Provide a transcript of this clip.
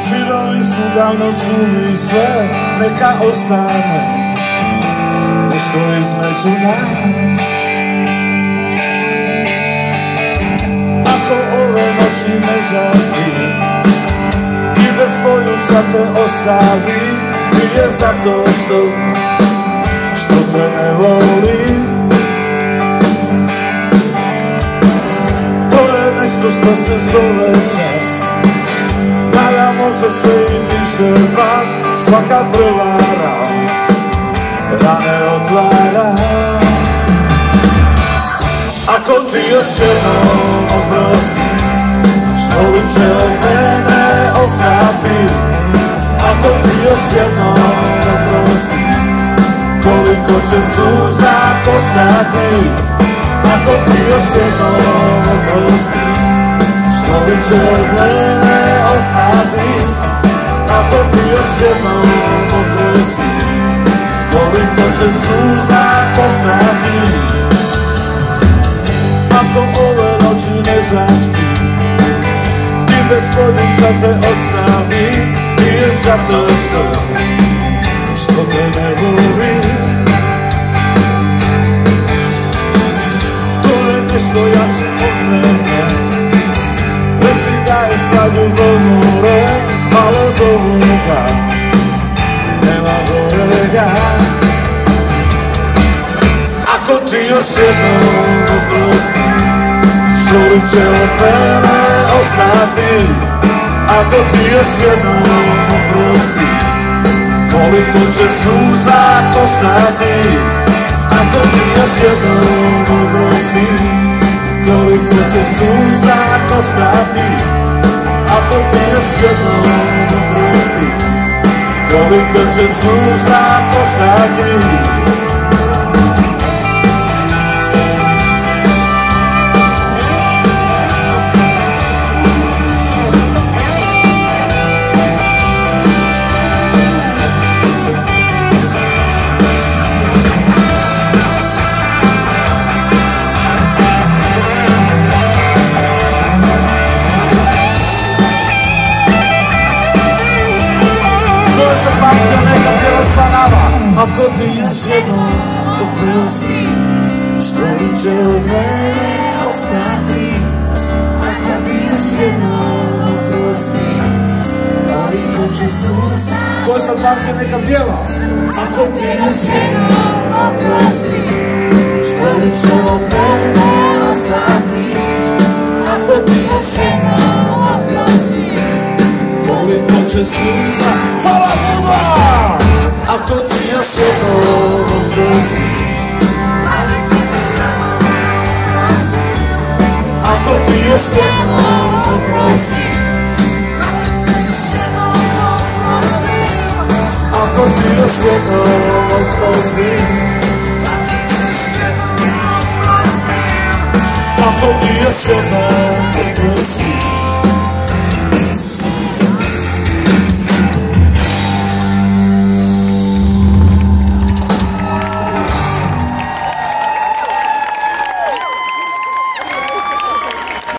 Židovi su davno čuli sve, neka ostane nešto između nas. Ako ove noći ne zaspim i bez poljuca te ostavim, nije zato što te ne volim. To je nešto što se zove čas, mada može se i niže past. Svaka prevara rane otvara. Ako ti još jednom oprosti, što li će od mene ostati? Ako ti još jednom oprosti, koliko će suza koštati? Ako ti još jednom oprosti, što li će od mene ostati? Ako ti još jednom oprosti, koliko će suza koštati? Ako ove noći ne zaspim i bez poljuca te ostavim, nije zato što te ne volim. To je nešto jače od mene, reci da je stvar ljubomore, malo do ovoga nema gorega. Ako ti još jednom oprosti, što li će od mene ostati? Ako ti još jednom oprosti, koliko će suza koštati? Ako ti još jednom oprosti, koliko će suza koštati? Ako ti još jednom oprosti, koliko će suza koštati? Ako ti još jednom oprosti, što li će od mene ostati? Ako ti još jednom oprosti, koliko će suza. Ko za pamtio neka pjeva. Ako ti još jednom oprosti, što li će od mene ostati? Ako ti još jednom oprosti, koliko će suza. Hvala Buda! Ako ti još jednom oprosti, ako ti još jednom oprosti, ako ti još jednom oprosti, ako ti još jednom oprosti.